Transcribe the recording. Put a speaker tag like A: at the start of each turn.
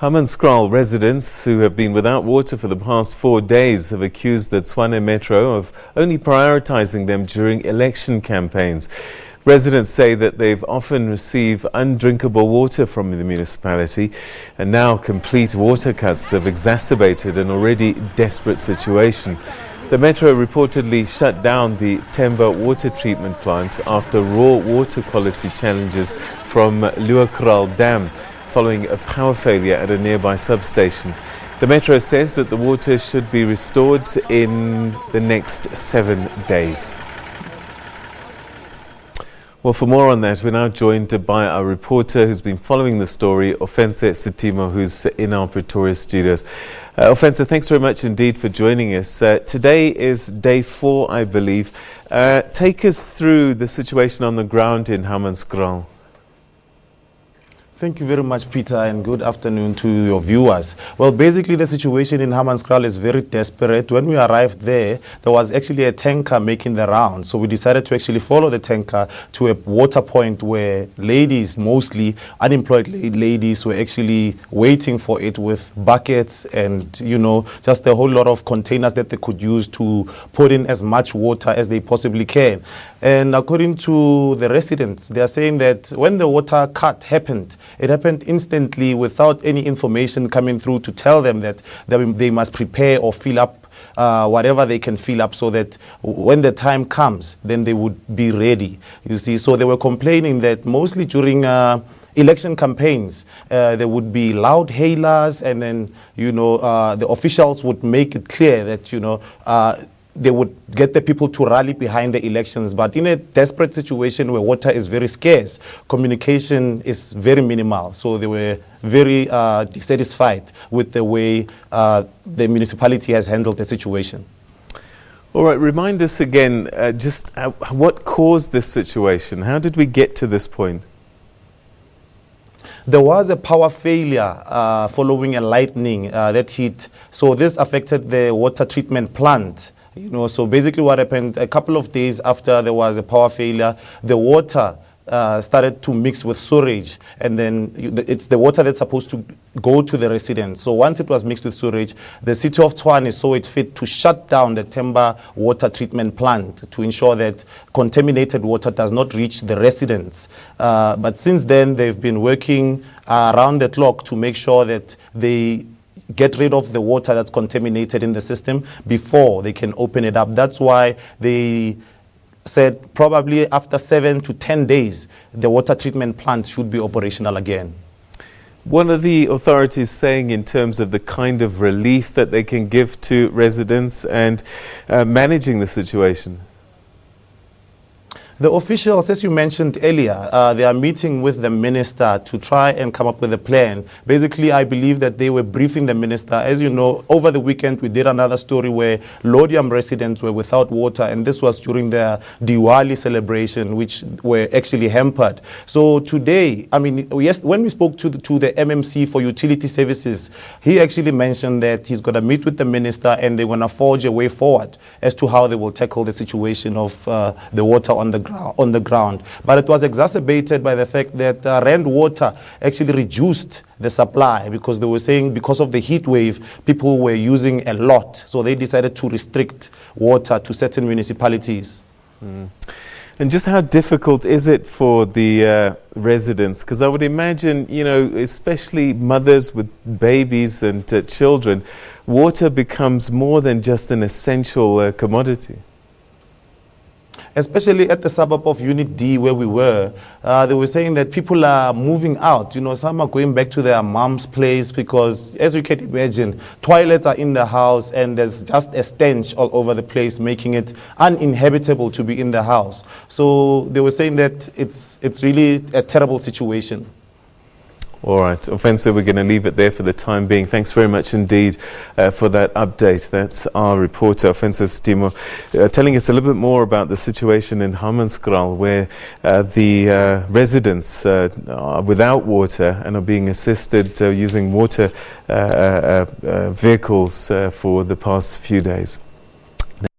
A: Hammanskraal residents who have been without water for the past 4 days have accused the Tshwane Metro of only prioritising them during election campaigns. Residents say that they've often received undrinkable water from the municipality, and now complete water cuts have exacerbated an already desperate situation. The Metro reportedly shut down the Temba water treatment plant after raw water quality challenges from Hammanskraal Dam, following a power failure at a nearby substation. The Metro says that the water should be restored in the next 7 days. Well, for more on that, we're now joined by our reporter who's been following the story, Ofentse Setimo, who's in our Pretoria studios. Ofentse, thanks very much indeed for joining us. Today is day 4, I believe. Take us through the situation on the ground in Hammanskraal.
B: Thank you very much, Peter, and good afternoon to your viewers. Well, basically, the situation in Hammanskraal is very desperate. When we arrived there was actually a tanker making the round. So we decided to actually follow the tanker to a water point where ladies, mostly unemployed ladies, were actually waiting for it with buckets and, you know, just a whole lot of containers that they could use to put in as much water as they possibly can. And according to the residents, they are saying that when the water cut happened, it happened instantly without any information coming through to tell them that they must prepare or fill up whatever they can fill up, so that when the time comes, then they would be ready. You see, so they were complaining that mostly during election campaigns, there would be loud hailers, and then, you know, the officials would make it clear that, you know, they would get the people to rally behind the elections. But in a desperate situation where water is very scarce, communication is very minimal. So they were very dissatisfied with the way the municipality has handled the situation.
A: All right, remind us again, just what caused this situation? How did we get to this point?
B: There was a power failure following a lightning that hit. So this affected the water treatment plant. You know, so basically what happened, a couple of days after there was a power failure, the water started to mix with sewage, and then it's the water that's supposed to go to the residents. So once it was mixed with sewage, the city of Tshwane saw it fit to shut down the Temba water treatment plant to ensure that contaminated water does not reach the residents. But since then, they've been working around the clock to make sure that they get rid of the water that's contaminated in the system before they can open it up. That's why they said probably after 7 to 10 days, the water treatment plant should be operational again.
A: What are the authorities saying in terms of the kind of relief that they can give to residents and managing the situation?
B: The officials, as you mentioned earlier, they are meeting with the minister to try and come up with a plan. Basically, I believe that they were briefing the minister. As you know, over the weekend, we did another story where Lodium residents were without water, and this was during their Diwali celebration, which were actually hampered. So today, I mean, yes, when we spoke to the MMC for utility services, he actually mentioned that he's going to meet with the minister and they're going to forge a way forward as to how they will tackle the situation of the water on the ground. But it was exacerbated by the fact that Rand Water actually reduced the supply, because they were saying because of the heat wave, people were using a lot. So they decided to restrict water to certain municipalities.
A: And just how difficult is it for the residents? Because I would imagine, you know, especially mothers with babies and children, water becomes more than just an essential commodity.
B: Especially at the suburb of Unit D where we were, they were saying that people are moving out. You know, some are going back to their mom's place because, as you can imagine, toilets are in the house and there's just a stench all over the place, making it uninhabitable to be in the house. So they were saying that it's really a terrible situation.
A: All right, Ofentse, we're going to leave it there for the time being. Thanks very much indeed for that update. That's our reporter, Ofentse Setimo, telling us a little bit more about the situation in Hammanskraal, where the residents are without water and are being assisted using water vehicles for the past few days.